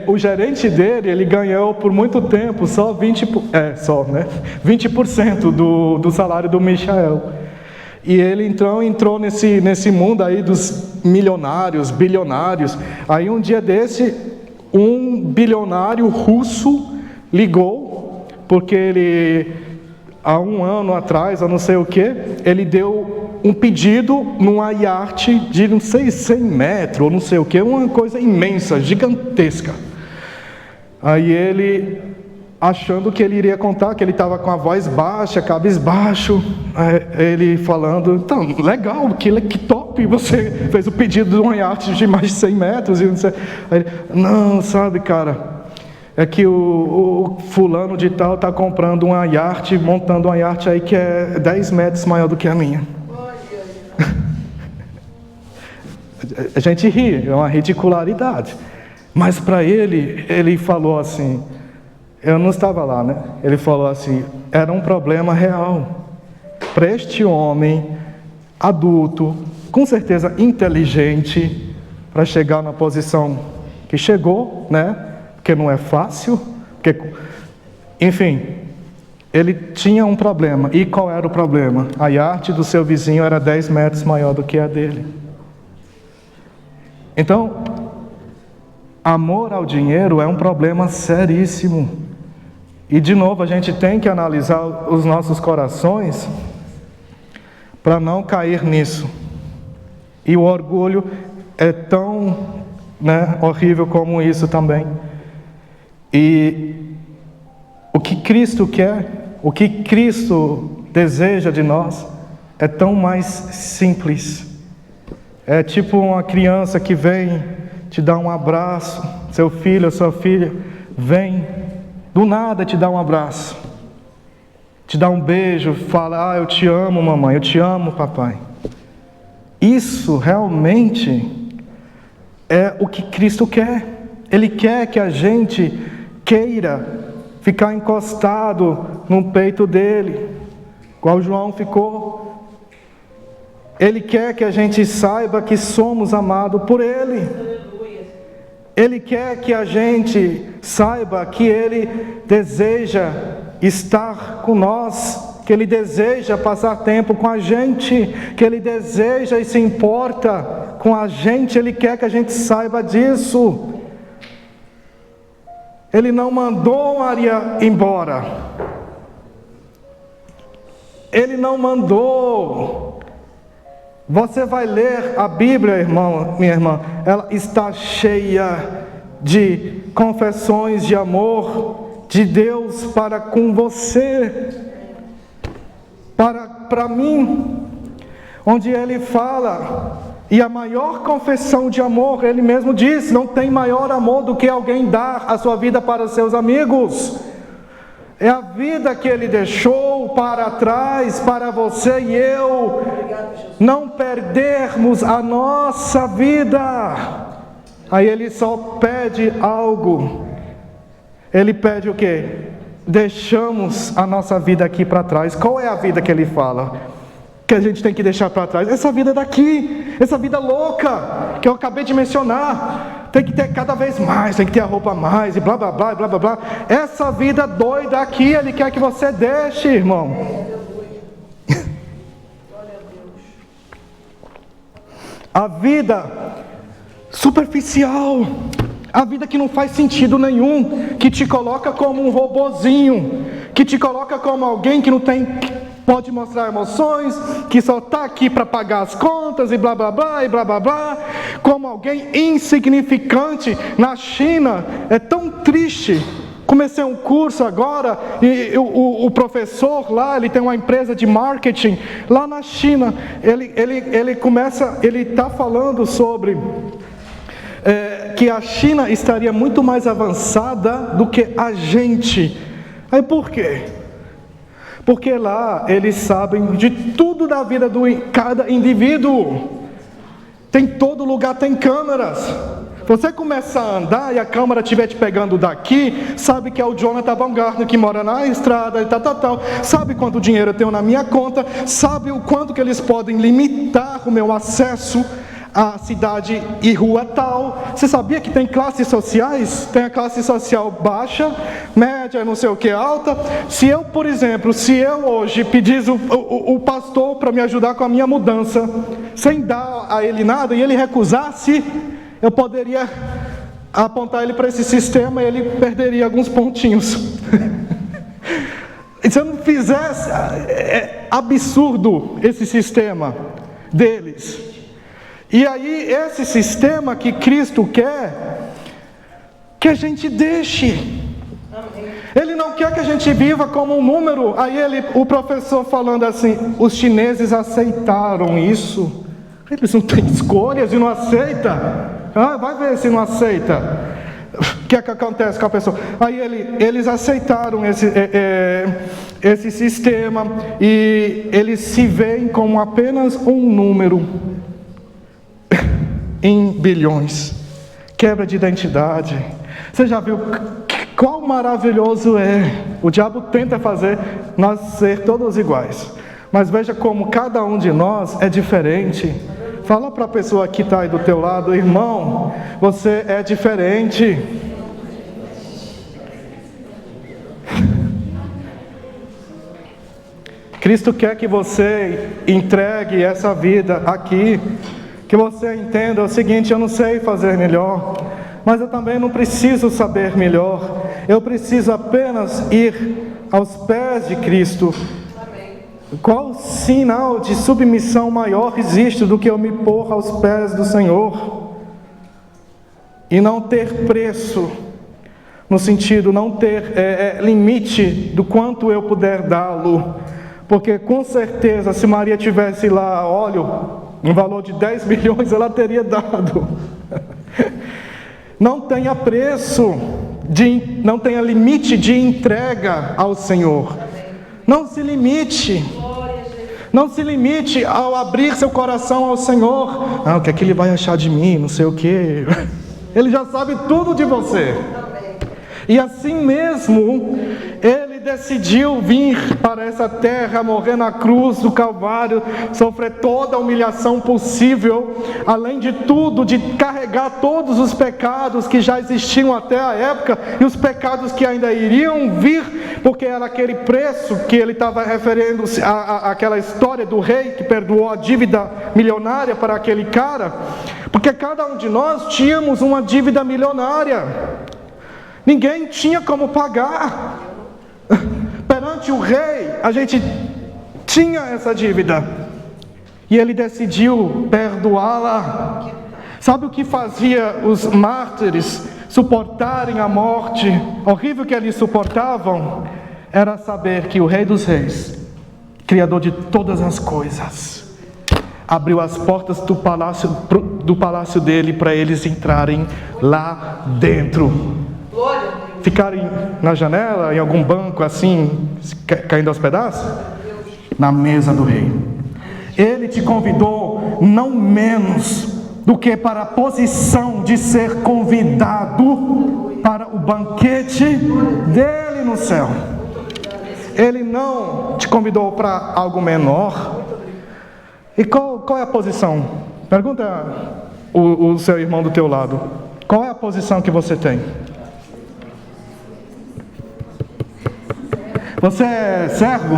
O gerente dele, ele ganhou por muito tempo só 20% do salário do Michael. E ele entrou nesse mundo aí dos milionários, bilionários. Aí um dia desse, um bilionário russo ligou, porque ele, há 1 ano atrás, eu não sei o que, ele deu um pedido numa iate de, não sei, 100 metros, ou não sei o que, uma coisa imensa, gigantesca. Aí ele, achando que ele iria contar, que ele estava com a voz baixa, cabisbaixo, ele falando, então, legal, que top, você fez o pedido de uma iate de mais de 100 metros, e não sei. Aí ele, não, sabe, cara, é que o fulano de tal está comprando uma iate, montando uma iate aí que é 10 metros maior do que a minha. A gente ri, é uma ridicularidade. Mas para ele falou assim, eu não estava lá, né? Ele falou assim, era um problema real. Para este homem, adulto, com certeza inteligente, para chegar na posição que chegou, né? Porque não é fácil, enfim, ele tinha um problema. E qual era o problema? A iate do seu vizinho era 10 metros maior do que a dele. Então, amor ao dinheiro é um problema seríssimo. E de novo, a gente tem que analisar os nossos corações para não cair nisso. E o orgulho é tão horrível como isso também. E o que Cristo quer, o que Cristo deseja de nós, é tão mais simples. É tipo uma criança que vem te dar um abraço, seu filho ou sua filha vem, do nada te dá um abraço, te dá um beijo, fala, eu te amo mamãe, eu te amo papai. Isso realmente é o que Cristo quer. Ele quer que a gente queira ficar encostado no peito dele, igual João ficou. Ele quer que a gente saiba que somos amados por ele. Ele quer que a gente saiba que ele deseja estar com nós, que ele deseja passar tempo com a gente, que ele deseja e se importa com a gente. Ele quer que a gente saiba disso. Ele não mandou Maria embora. Ele não mandou. Você vai ler a Bíblia, irmão, minha irmã, ela está cheia de confessões de amor de Deus para com você, para mim, onde Ele fala, e a maior confissão de amor, Ele mesmo diz, não tem maior amor do que alguém dar a sua vida para os seus amigos. É a vida que Ele deixou para trás, para você e eu, não perdermos a nossa vida. Aí Ele só pede algo. Ele pede o quê? Deixamos a nossa vida aqui para trás. Qual é a vida que Ele fala? Que a gente tem que deixar para trás? Essa vida daqui, essa vida louca, que eu acabei de mencionar. Tem que ter cada vez mais, tem que ter a roupa a mais, e blá blá blá, blá blá blá. Essa vida doida aqui, Ele quer que você deixe, irmão. A vida superficial, a vida que não faz sentido nenhum, que te coloca como um robozinho, que te coloca como alguém que não pode mostrar emoções, que só está aqui para pagar as contas e blá blá blá e blá blá blá, como alguém insignificante. Na China é tão triste. Comecei um curso agora e o professor lá, ele tem uma empresa de marketing lá na China. Ele está falando sobre que a China estaria muito mais avançada do que a gente. Aí por quê? Porque lá eles sabem de tudo da vida de cada indivíduo. Tem todo lugar, tem câmeras. Você começa a andar e a câmera estiver te pegando daqui, sabe que é o Jonathan Baumgartner que mora na estrada e tal. Sabe quanto dinheiro eu tenho na minha conta, sabe o quanto que eles podem limitar o meu acesso à cidade e rua tal. Você sabia que tem classes sociais? Tem a classe social baixa, média, não sei o que, alta. Se eu, por exemplo, hoje pedisse o pastor para me ajudar com a minha mudança, sem dar a ele nada, e ele recusasse, eu poderia apontar ele para esse sistema e ele perderia alguns pontinhos. Se eu não fizesse, é absurdo esse sistema deles. E aí esse sistema que Cristo quer que a gente deixe. Ele não quer que a gente viva como um número. Aí o professor falando assim, os chineses aceitaram isso. Eles não têm escolhas e não aceitam. Vai ver se não aceita. O que é que acontece com a pessoa? Aí eles aceitaram esse sistema e eles se veem como apenas um número em bilhões. Quebra de identidade. Você já viu qual maravilhoso é? O diabo tenta fazer nós ser todos iguais. Mas veja como cada um de nós é diferente. Fala para a pessoa que está aí do teu lado, irmão, você é diferente. Cristo quer que você entregue essa vida aqui, que você entenda o seguinte: eu não sei fazer melhor, mas eu também não preciso saber melhor, eu preciso apenas ir aos pés de Cristo. Qual sinal de submissão maior existe do que eu me pôr aos pés do Senhor? E não ter preço, no sentido, não ter limite do quanto eu puder dá-lo. Porque com certeza, se Maria tivesse lá óleo, um valor de 10 milhões, ela teria dado. Não tenha preço, não tenha limite de entrega ao Senhor. Não se limite. Não se limite ao abrir seu coração ao Senhor. O que é que Ele vai achar de mim? Não sei o que. Ele já sabe tudo de você. E assim mesmo, Ele decidiu vir para essa terra, morrer na cruz do Calvário, sofrer toda a humilhação possível, além de tudo, de carregar todos os pecados que já existiam até a época, e os pecados que ainda iriam vir, porque era aquele preço que ele estava referindo-se àquela história do rei que perdoou a dívida milionária para aquele cara, porque cada um de nós tínhamos uma dívida milionária. Ninguém tinha como pagar. Perante o rei, a gente tinha essa dívida. E ele decidiu perdoá-la. Sabe o que fazia os mártires suportarem a morte horrível que eles suportavam? Era saber que o Rei dos Reis, Criador de todas as coisas, abriu as portas do palácio dele para eles entrarem lá dentro. Ficarem na janela, em algum banco assim, caindo aos pedaços? Na mesa do rei. Ele te convidou não menos do que para a posição de ser convidado para o banquete dele no céu. Ele não te convidou para algo menor. E qual é a posição? Pergunta o seu irmão do teu lado. Qual é a posição que você tem? Você é servo?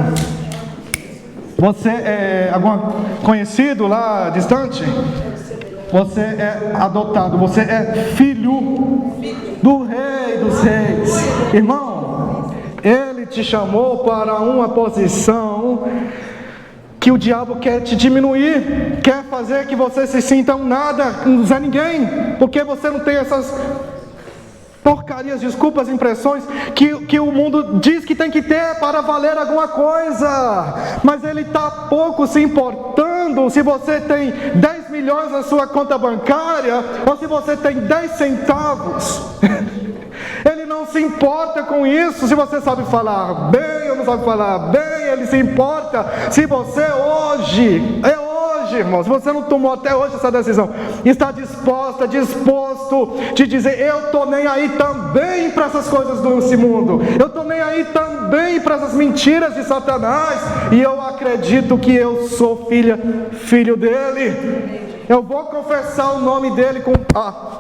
Você é algum conhecido lá distante? Você é adotado, você é filho do Rei dos Reis. Irmão, Ele te chamou para uma posição que o diabo quer te diminuir, quer fazer que você se sinta um nada, não é ninguém, porque você não tem essas porcarias, desculpas, impressões que o mundo diz que tem que ter para valer alguma coisa. Mas ele está pouco se importando se você tem 10 milhões na sua conta bancária ou se você tem 10 centavos. Ele não se importa com isso, se você sabe falar bem ou não sabe falar bem. Ele se importa se você hoje, irmão, se você não tomou até hoje essa decisão, está disposto de dizer: eu estou nem aí também para essas coisas desse mundo, eu estou nem aí também para essas mentiras de Satanás, e eu acredito que eu sou filho dele. Eu vou confessar o nome dele com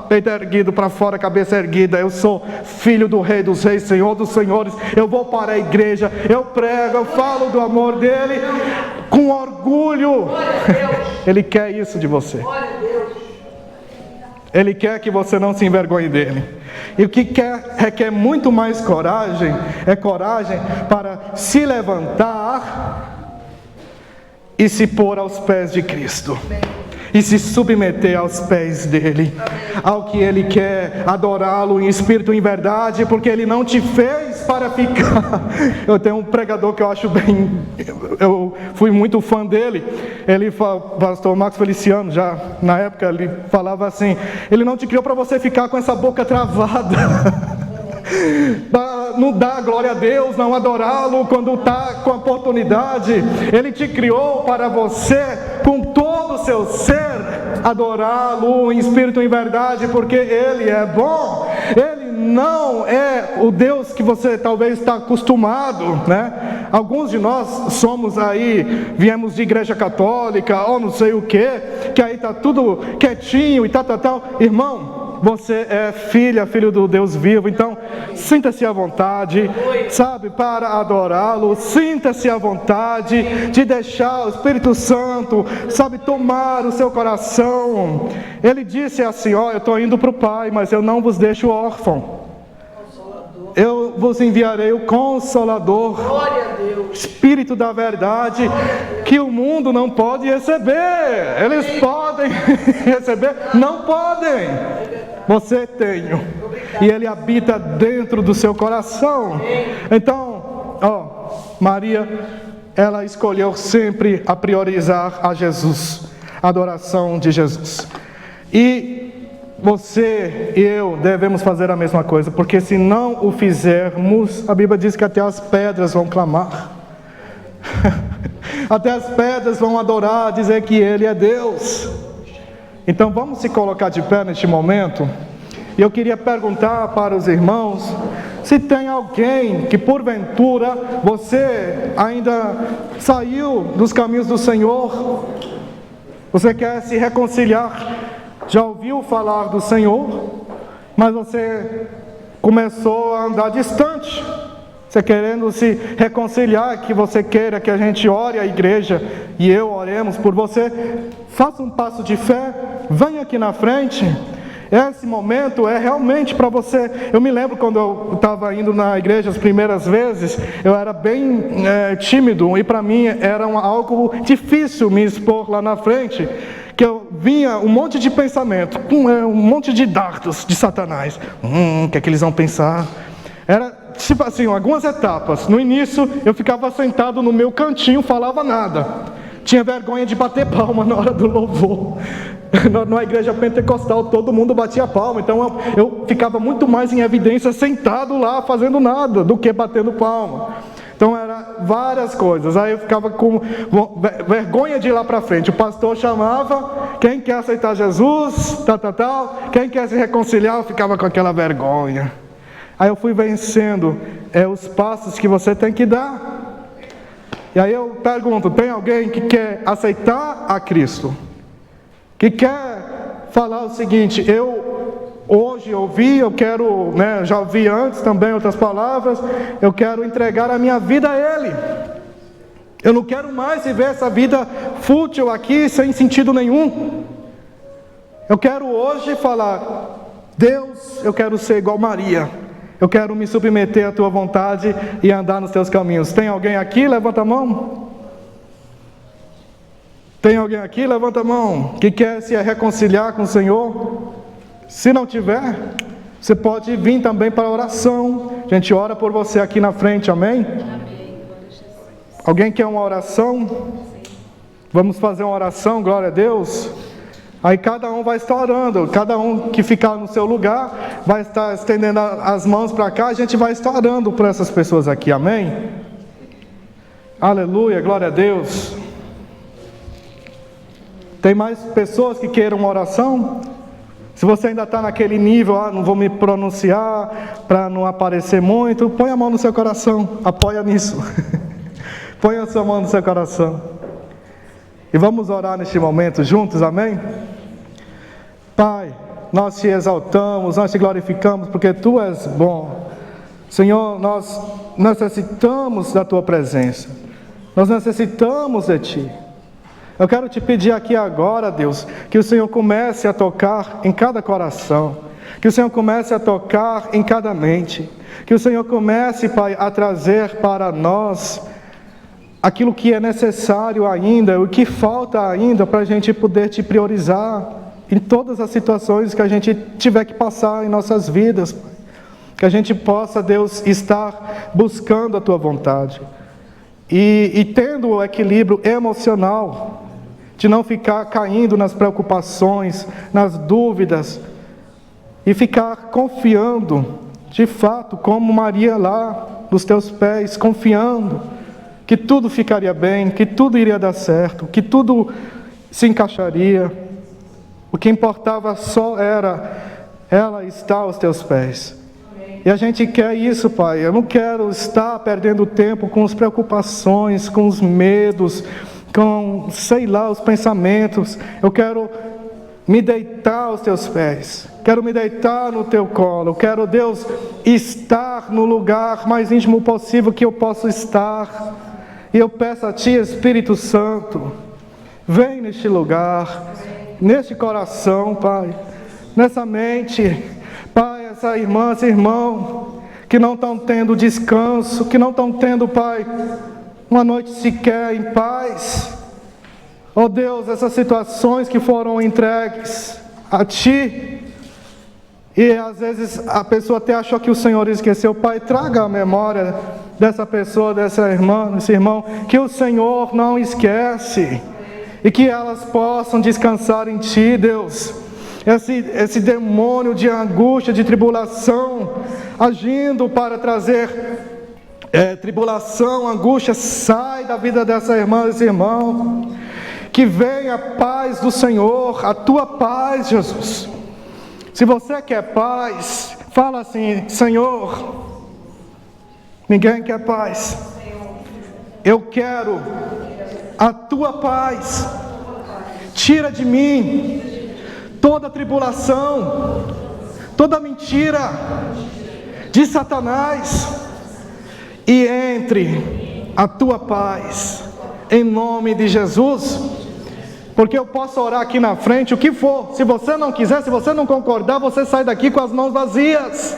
peito erguido para fora, cabeça erguida. Eu sou filho do Rei dos Reis, Senhor dos Senhores. Eu vou para a igreja, eu prego, eu falo do amor dele com orgulho. Ele quer isso de você. Ele quer que você não se envergonhe dele. E o que requer muito mais coragem, é coragem para se levantar e se pôr aos pés de Cristo. E se submeter aos pés dele, ao que ele quer, adorá-lo em espírito e em verdade, porque ele não te fez para ficar. Eu tenho um pregador que eu acho eu fui muito fã dele. Ele, pastor Marcos Feliciano, já na época ele falava assim: ele não te criou para você ficar com essa boca travada, não dar glória a Deus, não adorá-lo quando está com a oportunidade. Ele te criou para você, com todo o seu ser, adorá-lo em espírito e em verdade, porque Ele é bom. Ele não é o Deus que você talvez está acostumado, né? Alguns de nós somos aí, viemos de igreja católica, ou não sei o que aí está tudo quietinho e tal. Irmão, você é filho do Deus vivo. Então, sinta-se à vontade, sabe, para adorá-lo. Sinta-se à vontade de deixar o Espírito Santo, sabe, tomar o seu coração. Ele disse assim: ó, eu estou indo para o Pai, mas eu não vos deixo órfão. Eu vos enviarei o Consolador, Espírito da verdade, que o mundo não pode receber. Eles podem receber? Não podem. Você tem. E Ele habita dentro do seu coração. Então, ó, Maria, ela escolheu sempre a priorizar a Jesus, a adoração de Jesus. E você e eu devemos fazer a mesma coisa, porque se não o fizermos, a Bíblia diz que até as pedras vão clamar. Até as pedras vão adorar, dizer que Ele é Deus. Então vamos se colocar de pé neste momento. E eu queria perguntar para os irmãos se tem alguém que porventura você ainda saiu dos caminhos do Senhor, você quer se reconciliar, já ouviu falar do Senhor, mas você começou a andar distante, você querendo se reconciliar, que você queira que a gente ore a igreja e eu oremos por você, faça um passo de fé, venha aqui na frente. Esse momento é realmente para você. Eu me lembro quando eu estava indo na igreja as primeiras vezes, eu era bem tímido, e para mim era algo difícil me expor lá na frente, que eu vinha um monte de pensamento, um monte de dardos de Satanás. O que é que eles vão pensar? Era tipo assim, algumas etapas. No início eu ficava sentado no meu cantinho, falava nada. Tinha vergonha de bater palma na hora do louvor. Na igreja pentecostal todo mundo batia palma, então eu ficava muito mais em evidência sentado lá fazendo nada do que batendo palma. Então era várias coisas. Aí eu ficava com vergonha de ir lá para frente. O pastor chamava: quem quer aceitar Jesus, tal. Quem quer se reconciliar, eu ficava com aquela vergonha. Aí eu fui vencendo os passos que você tem que dar. E aí eu pergunto: tem alguém que quer aceitar a Cristo? Que quer falar o seguinte: eu hoje ouvi, eu quero, já ouvi antes também outras palavras, eu quero entregar a minha vida a Ele. Eu não quero mais viver essa vida fútil aqui, sem sentido nenhum. Eu quero hoje falar: Deus, eu quero ser igual Maria. Eu quero me submeter à Tua vontade e andar nos Teus caminhos. Tem alguém aqui? Levanta a mão. Tem alguém aqui? Levanta a mão. Que quer se reconciliar com o Senhor? Se não tiver, você pode vir também para a oração. A gente ora por você aqui na frente, amém? Alguém quer uma oração? Vamos fazer uma oração, glória a Deus. Aí cada um vai estar orando, cada um que ficar no seu lugar vai estar estendendo as mãos para cá, a gente vai estar orando por essas pessoas aqui, amém? Aleluia, glória a Deus. Tem mais pessoas que queiram uma oração? Se você ainda está naquele nível, não vou me pronunciar para não aparecer muito, põe a mão no seu coração, apoia nisso. Põe a sua mão no seu coração. E vamos orar neste momento juntos, amém? Pai, nós te exaltamos, nós te glorificamos, porque Tu és bom. Senhor, nós necessitamos da Tua presença. Nós necessitamos de Ti. Eu quero te pedir aqui agora, Deus, que o Senhor comece a tocar em cada coração, que o Senhor comece a tocar em cada mente, que o Senhor comece, Pai, a trazer para nós aquilo que é necessário ainda, o que falta ainda para a gente poder te priorizar em todas as situações que a gente tiver que passar em nossas vidas, Pai. Que a gente possa, Deus, estar buscando a Tua vontade e tendo o equilíbrio emocional, de não ficar caindo nas preocupações, nas dúvidas, e ficar confiando, de fato, como Maria lá, nos Teus pés, confiando que tudo ficaria bem, que tudo iria dar certo, que tudo se encaixaria. O que importava só era ela estar aos Teus pés. E a gente quer isso, Pai. Eu não quero estar perdendo tempo com as preocupações, com os medos, com, sei lá, os pensamentos. Eu quero me deitar aos teus pés. Quero me deitar no teu colo. Quero, Deus, estar no lugar mais íntimo possível que eu possa estar. E eu peço a Ti, Espírito Santo, vem neste lugar, neste coração, Pai, nessa mente, Pai, essa irmã, esse irmão, que não estão tendo descanso, que não estão tendo, Pai, uma noite sequer em paz. Ó Deus, essas situações que foram entregues a Ti, e às vezes a pessoa até achou que o Senhor esqueceu. Pai, traga a memória dessa pessoa, dessa irmã, desse irmão, que o Senhor não esquece, e que elas possam descansar em Ti, Deus. Esse demônio de angústia, de tribulação, agindo para trazer tribulação, angústia, sai da vida dessa irmã, desse irmão. Que venha a paz do Senhor, a Tua paz, Jesus. Se você quer paz, fala assim: Senhor, ninguém quer paz. Eu quero a Tua paz. Tira de mim toda tribulação, toda mentira de Satanás, e entre a Tua paz, em nome de Jesus. Porque eu posso orar aqui na frente, o que for. Se você não quiser, se você não concordar, você sai daqui com as mãos vazias.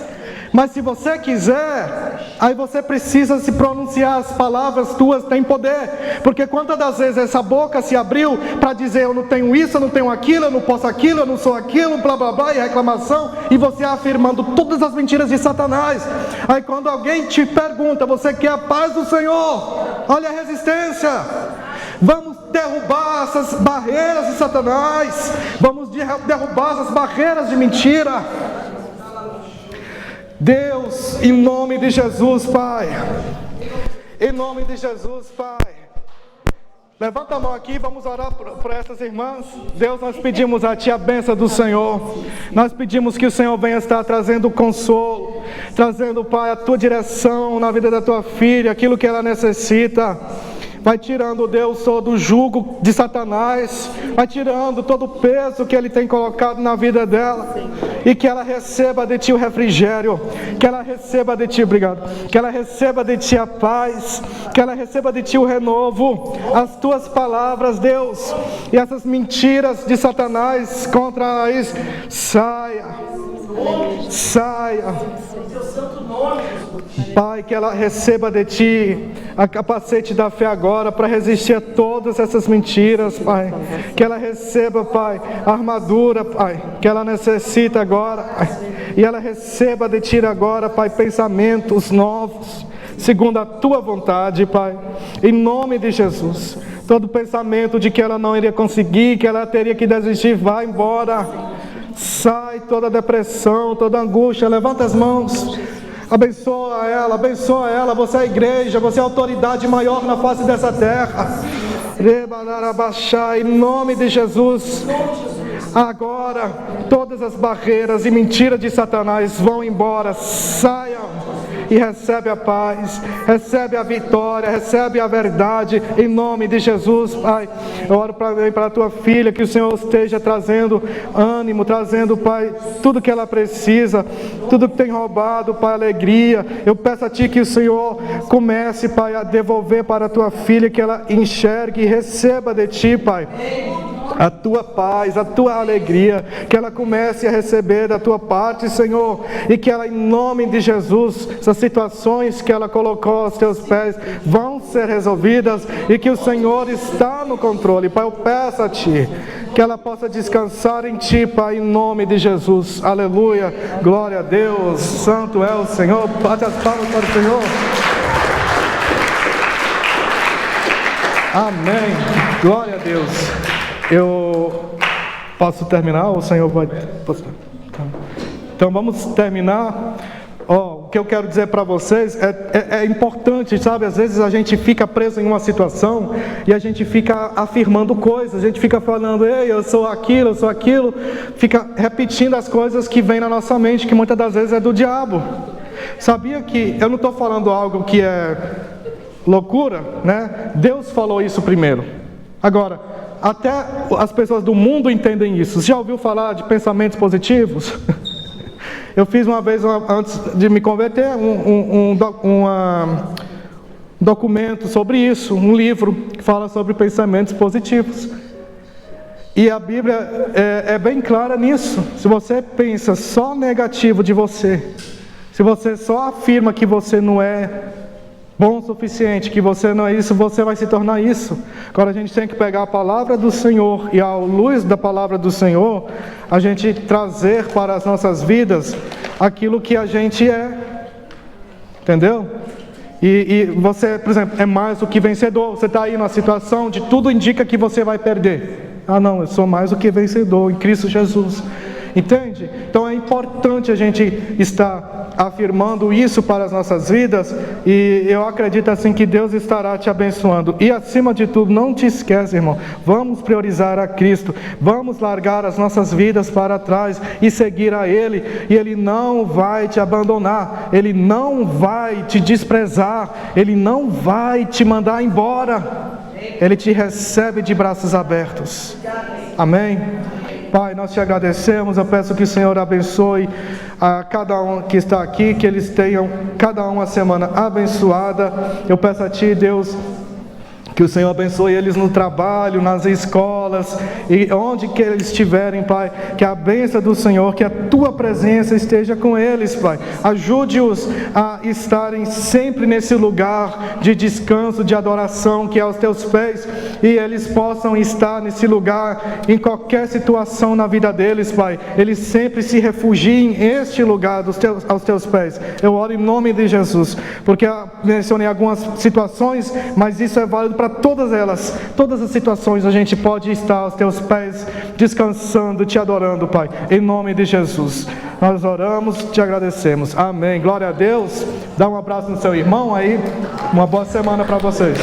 Mas se você quiser, aí você precisa se pronunciar. As palavras tuas têm poder. Porque quantas das vezes essa boca se abriu para dizer: eu não tenho isso, eu não tenho aquilo, eu não posso aquilo, eu não sou aquilo, blá blá blá, e reclamação, e você afirmando todas as mentiras de Satanás. Aí quando alguém te pergunta: você quer a paz do Senhor? Olha a resistência. Vamos derrubar essas barreiras de Satanás. Vamos derrubar essas barreiras de mentira. Deus, em nome de Jesus, Pai. Em nome de Jesus, Pai. Levanta a mão aqui, vamos orar por essas irmãs. Deus, nós pedimos a Ti a bênção do Senhor. Nós pedimos que o Senhor venha estar trazendo consolo, trazendo, Pai, a Tua direção na vida da Tua filha, aquilo que ela necessita. Vai tirando, Deus, todo o jugo de Satanás. Vai tirando todo o peso que Ele tem colocado na vida dela. E que ela receba de Ti o refrigério. Que ela receba de Ti, obrigado. Que ela receba de Ti a paz. Que ela receba de Ti o renovo. As Tuas palavras, Deus. E essas mentiras de Satanás contra eles, saia. Saia. Pai, que ela receba de Ti a capacete da fé agora para resistir a todas essas mentiras, Pai. Que ela receba, Pai, a armadura, Pai, que ela necessita agora, Pai. E ela receba de Ti agora, Pai, pensamentos novos, segundo a Tua vontade, Pai. Em nome de Jesus. Todo pensamento de que ela não iria conseguir, que ela teria que desistir, vai embora. Sai toda depressão, toda angústia. Levanta as mãos. Abençoa ela, abençoa ela. Você é a igreja, você é a autoridade maior na face dessa terra. Em nome de Jesus. Agora, todas as barreiras e mentiras de Satanás vão embora. Saiam e recebe a paz, recebe a vitória, recebe a verdade, em nome de Jesus, Pai. Eu oro para a Tua filha, que o Senhor esteja trazendo ânimo, trazendo, Pai, tudo que ela precisa, tudo que tem roubado, Pai, alegria. Eu peço a Ti que o Senhor comece, Pai, a devolver para a Tua filha, que ela enxergue e receba de Ti, Pai, a Tua paz, a Tua alegria, que ela comece a receber da Tua parte, Senhor, e que ela, em nome de Jesus, essas situações que ela colocou aos Teus pés vão ser resolvidas, e que o Senhor está no controle. Pai, eu peço a Ti que ela possa descansar em Ti, Pai, em nome de Jesus. Aleluia, glória a Deus, santo é o Senhor. Bate as palmas para o Senhor. Amém, glória a Deus. Eu posso terminar? O Senhor vai... Então vamos terminar. O que eu quero dizer para vocês é importante, sabe? Às vezes a gente fica preso em uma situação e a gente fica afirmando coisas, a gente fica falando: ei, eu sou aquilo, fica repetindo as coisas que vêm na nossa mente, que muitas das vezes é do diabo. Sabia que eu não estou falando algo que é loucura, né? Deus falou isso primeiro. Agora, até as pessoas do mundo entendem isso. Você já ouviu falar de pensamentos positivos? Eu fiz uma vez, antes de me converter, um documento sobre isso, um livro que fala sobre pensamentos positivos. E a Bíblia é bem clara nisso. Se você pensa só negativo de você, se você só afirma que você não é bom o suficiente, que você não é isso, você vai se tornar isso. Agora a gente tem que pegar a palavra do Senhor e, à luz da palavra do Senhor, a gente trazer para as nossas vidas aquilo que a gente é. Entendeu? E você, por exemplo, é mais do que vencedor. Você está aí numa situação de tudo indica que você vai perder. Ah não, eu sou mais do que vencedor em Cristo Jesus. Entende? Então é importante a gente estar afirmando isso para as nossas vidas, e eu acredito assim que Deus estará te abençoando. E acima de tudo, não te esquece, irmão, vamos priorizar a Cristo, vamos largar as nossas vidas para trás e seguir a Ele, e Ele não vai te abandonar, Ele não vai te desprezar, Ele não vai te mandar embora, Ele te recebe de braços abertos. Amém? Pai, nós te agradecemos, eu peço que o Senhor abençoe a cada um que está aqui, que eles tenham cada uma semana abençoada. Eu peço a Ti, Deus, que o Senhor abençoe eles no trabalho, nas escolas, e onde que eles estiverem, Pai, que a bênção do Senhor, que a Tua presença esteja com eles, Pai. Ajude-os a estarem sempre nesse lugar de descanso, de adoração, que é aos Teus pés, e eles possam estar nesse lugar em qualquer situação na vida deles, Pai. Eles sempre se refugiem este lugar aos Teus pés. Eu oro em nome de Jesus, porque eu mencionei algumas situações, mas isso é válido para todas elas, todas as situações. A gente pode estar aos Teus pés, descansando, Te adorando, Pai, em nome de Jesus. Nós oramos, Te agradecemos. Amém. Glória a Deus. Dá um abraço no seu irmão aí. Uma boa semana para vocês.